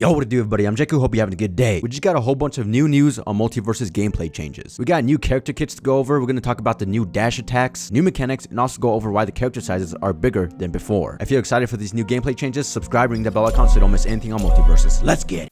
Yo, what it do, everybody? I'm Jeku. Hope you're having a good day. We just got a whole bunch of new news on MultiVersus gameplay changes. We got new character kits to go over. We're going to talk about the new dash attacks, new mechanics, and also go over why the character sizes are bigger than before. If you're excited for these new gameplay changes, subscribe, ring the bell icon so you don't miss anything on MultiVersus. Let's get it.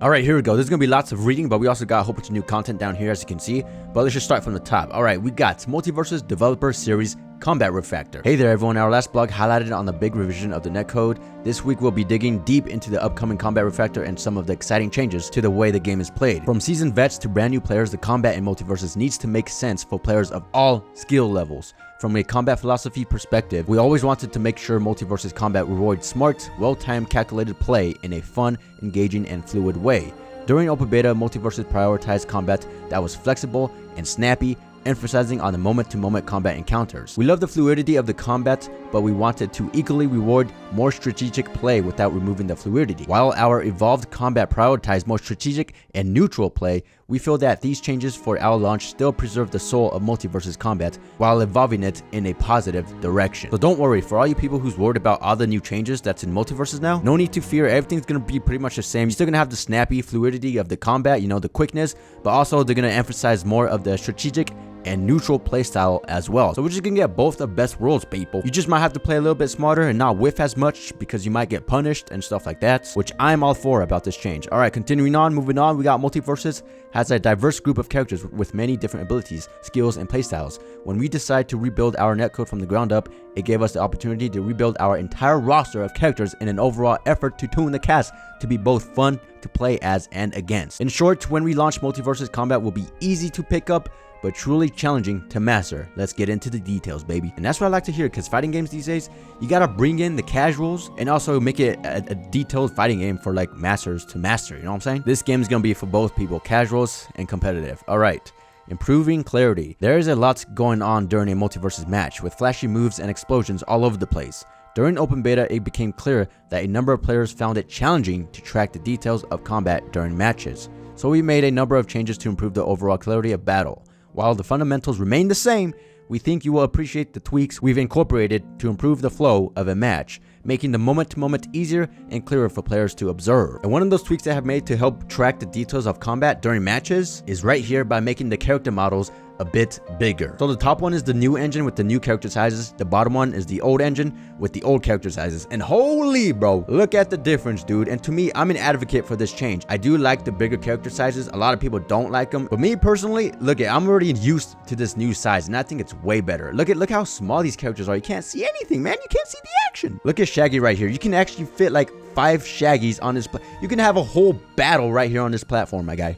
Alright, here we go. There's going to be lots of reading, but we also got a whole bunch of new content down here, as you can see. But let's just start from the top. Alright, we got MultiVersus Developer Series Combat Refactor. Hey there, everyone. Our last blog highlighted on the big revision of the netcode. This week, we'll be digging deep into the upcoming Combat Refactor and some of the exciting changes to the way the game is played. From seasoned vets to brand new players, the combat in MultiVersus needs to make sense for players of all skill levels. From a combat philosophy perspective, we always wanted to make sure MultiVersus combat rewards smart, well-timed, calculated play in a fun, engaging, and fluid way. During open beta, MultiVersus prioritized combat that was flexible and snappy, emphasizing on the moment-to-moment combat encounters. We love the fluidity of the combat, but we wanted to equally reward more strategic play without removing the fluidity. While our evolved combat prioritized more strategic and neutral play, we feel that these changes for our launch still preserve the soul of MultiVersus combat while evolving it in a positive direction. So don't worry, for all you people who's worried about all the new changes that's in MultiVersus now, no need to fear. Everything's gonna be pretty much the same. You're still gonna have the snappy fluidity of the combat, the quickness, but also they're gonna emphasize more of the strategic and neutral playstyle as well. So we're just gonna get both the best worlds, people. You just might have to play a little bit smarter and not whiff as much because you might get punished and stuff like that, which I'm all for about this change. All right, continuing on, moving on, we got MultiVersus has a diverse group of characters with many different abilities, skills, and playstyles. When we decide to rebuild our netcode from the ground up, it gave us the opportunity to rebuild our entire roster of characters in an overall effort to tune the cast to be both fun to play as and against. In short, when we launch MultiVersus, combat will be easy to pick up, but truly challenging to master. Let's get into the details, baby. And that's what I like to hear, because fighting games these days, you gotta bring in the casuals and also make it a detailed fighting game for like masters to master, you know what I'm saying? This game is gonna be for both people, casuals and competitive. All right. Improving clarity. There is a lot going on during a MultiVersus match, with flashy moves and explosions all over the place. During open beta, it became clear that a number of players found it challenging to track the details of combat during matches. So we made a number of changes to improve the overall clarity of battle. While the fundamentals remain the same, we think you will appreciate the tweaks we've incorporated to improve the flow of a match, making the moment-to-moment easier and clearer for players to observe. And one of those tweaks I have made to help track the details of combat during matches is right here by making the character models a bit bigger. So the top one is the new engine with the new character sizes. The bottom one is the old engine with the old character sizes. And holy bro, look at the difference, dude. And to me, I'm an advocate for this change. I do like the bigger character sizes. A lot of people don't like them, but me personally, look at, I'm already used to this new size and I think it's way better. Look how small these characters are. You can't see anything, man. You can't see the action. Look at Shaggy right here. You can actually fit like 5 Shaggies on this. You can have a whole battle right here on this platform, my guy.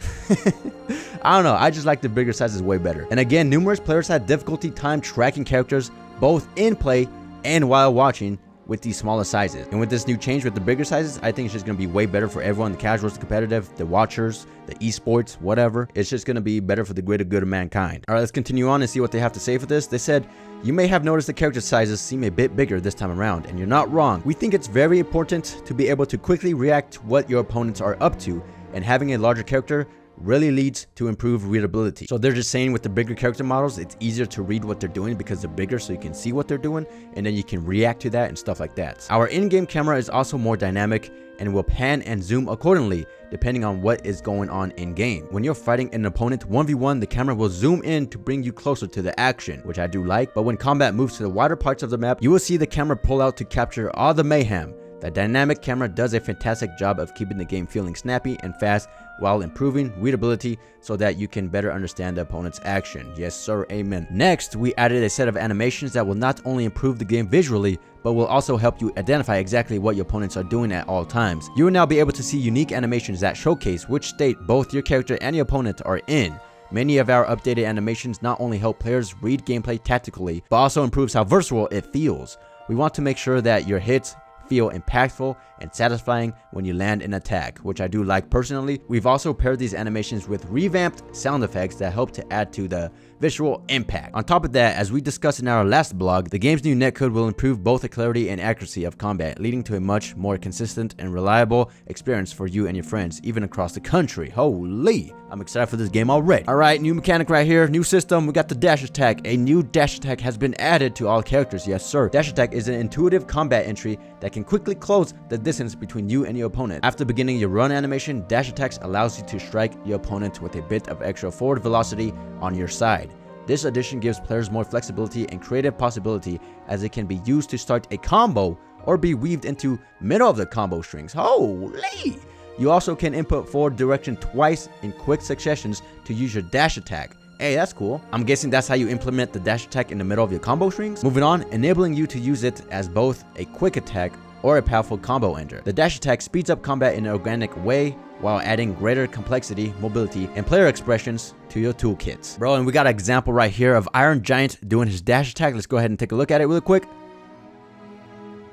I don't know. I just like the bigger sizes way better. And again, numerous players had difficulty time tracking characters both in play and while watching with these smaller sizes. And with this new change with the bigger sizes, I think it's just going to be way better for everyone, the casuals, the competitive, the watchers, the esports, whatever. It's just going to be better for the greater good of mankind. All right, let's continue on and see what they have to say for this. They said, you may have noticed the character sizes seem a bit bigger this time around, and you're not wrong. We think it's very important to be able to quickly react to what your opponents are up to, and having a larger character really leads to improved readability. So they're just saying with the bigger character models, it's easier to read what they're doing because they're bigger, so you can see what they're doing and then you can react to that and stuff like that. Our in-game camera is also more dynamic and will pan and zoom accordingly depending on what is going on in-game. When you're fighting an opponent 1v1, the camera will zoom in to bring you closer to the action, which I do like. But when combat moves to the wider parts of the map, you will see the camera pull out to capture all the mayhem. The dynamic camera does a fantastic job of keeping the game feeling snappy and fast while improving readability so that you can better understand the opponent's action. Yes sir, amen. Next, we added a set of animations that will not only improve the game visually, but will also help you identify exactly what your opponents are doing at all times. You will now be able to see unique animations that showcase which state both your character and your opponent are in. Many of our updated animations not only help players read gameplay tactically, but also improves how versatile it feels. We want to make sure that your hits feel impactful and satisfying when you land an attack, which I do like personally. We've also paired these animations with revamped sound effects that help to add to the visual impact. On top of that, as we discussed in our last blog, the game's new netcode will improve both the clarity and accuracy of combat, leading to a much more consistent and reliable experience for you and your friends, even across the country. Holy, I'm excited for this game already. Alright, new mechanic right here, new system, we got the dash attack. A new dash attack has been added to all characters, yes sir. Dash attack is an intuitive combat entry that can quickly close the distance between you and your opponent. After beginning your run animation, dash attacks allows you to strike your opponent with a bit of extra forward velocity on your side. This addition gives players more flexibility and creative possibility, as it can be used to start a combo or be weaved into middle of the combo strings. Holy! You also can input forward direction twice in quick successions to use your dash attack. Hey, that's cool. I'm guessing that's how you implement the dash attack in the middle of your combo strings. Moving on, enabling you to use it as both a quick attack or a powerful combo ender. The dash attack speeds up combat in an organic way while adding greater complexity, mobility, and player expressions to your toolkits. Bro, and we got an example right here of Iron Giant doing his dash attack. Let's go ahead and take a look at it real quick.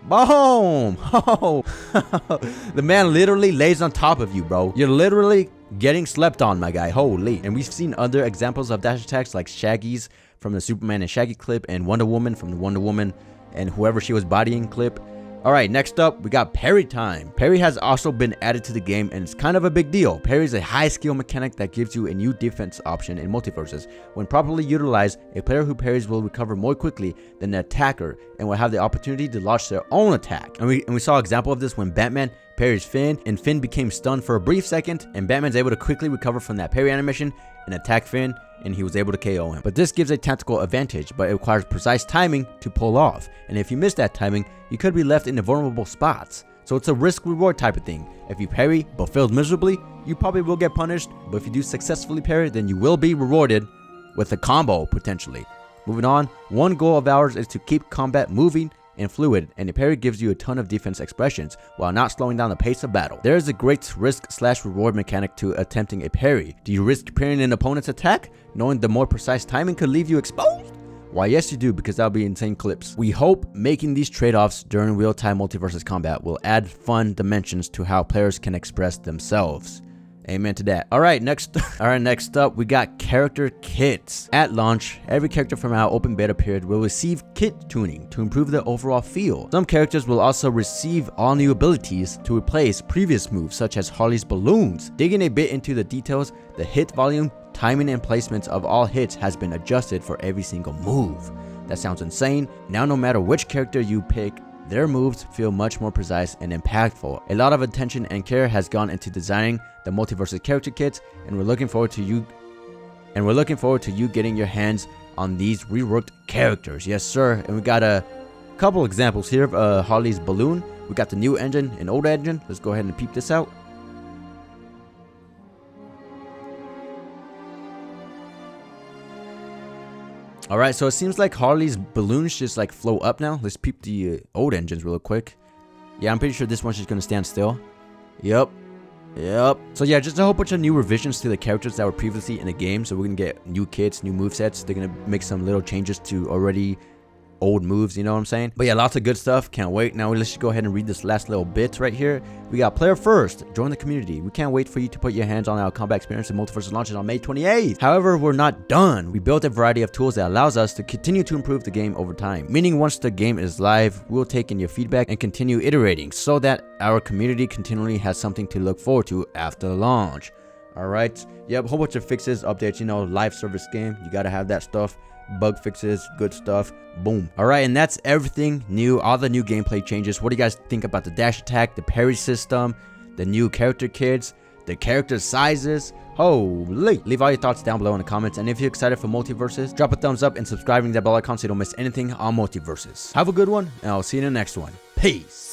Boom! Oh, the man literally lays on top of you, bro. You're literally getting slept on, my guy. Holy. And we've seen other examples of dash attacks like Shaggy's from the Superman and Shaggy clip, and Wonder Woman from the Wonder Woman and whoever she was bodying clip. Alright, next up, we got Parry time. Parry has also been added to the game, and it's kind of a big deal. Parry is a high skill mechanic that gives you a new defense option in MultiVersus. When properly utilized, a player who parries will recover more quickly than the attacker and will have the opportunity to launch their own attack. And we saw an example of this when Batman parries Finn, and Finn became stunned for a brief second, and Batman's able to quickly recover from that parry animation and attack Finn, and he was able to KO him. But this gives a tactical advantage, but it requires precise timing to pull off. And if you miss that timing, you could be left in vulnerable spots. So it's a risk-reward type of thing. If you parry but failed miserably, you probably will get punished. But if you do successfully parry, then you will be rewarded with a combo, potentially. Moving on, one goal of ours is to keep combat moving and fluid, and a parry gives you a ton of defense expressions while not slowing down the pace of battle. There is a great risk/reward mechanic to attempting a parry. Do you risk parrying an opponent's attack, knowing the more precise timing could leave you exposed? Why, yes you do, because that'll be insane clips. We hope making these trade-offs during real-time multiversus combat will add fun dimensions to how players can express themselves. Amen to that. Alright, next up, we got character kits. At launch, every character from our open beta period will receive kit tuning to improve their overall feel. Some characters will also receive all new abilities to replace previous moves, such as Harley's balloons. Digging a bit into the details, the hit volume, timing, and placements of all hits has been adjusted for every single move. That sounds insane. Now no matter which character you pick, their moves feel much more precise and impactful. A lot of attention and care has gone into designing the MultiVersus character kits, and we're looking forward to you getting your hands on these reworked characters. Yes sir. And we got a couple examples here of Harley's balloon. We got the new engine and old engine. Let's go ahead and peep this out. Alright, so it seems like Harley's balloons just like flow up now. Let's peep the old engines real quick. Yeah, I'm pretty sure this one's just gonna stand still. Yep. So yeah, just a whole bunch of new revisions to the characters that were previously in the game. So we're gonna get new kits, new movesets. They're gonna make some little changes to already old moves, you know what I'm saying? But yeah, lots of good stuff. Can't wait. Now let's just go ahead and read this last little bit right here. We got player first. Join the community. We can't wait for you to put your hands on our combat experience, and MultiVersus launches on May 28th. However, we're not done. We built a variety of tools that allows us to continue to improve the game over time. Meaning once the game is live, we'll take in your feedback and continue iterating so that our community continually has something to look forward to after launch. Alright. Yep, a whole bunch of fixes, updates, you know, live service game. You gotta have that stuff. Bug fixes, good stuff, boom. Alright, and that's everything new, all the new gameplay changes. What do you guys think about the dash attack, the parry system, the new character kits, the character sizes? Holy! Leave all your thoughts down below in the comments, and if you're excited for MultiVersus, drop a thumbs up and subscribing to that bell icon so you don't miss anything on MultiVersus. Have a good one, and I'll see you in the next one. Peace!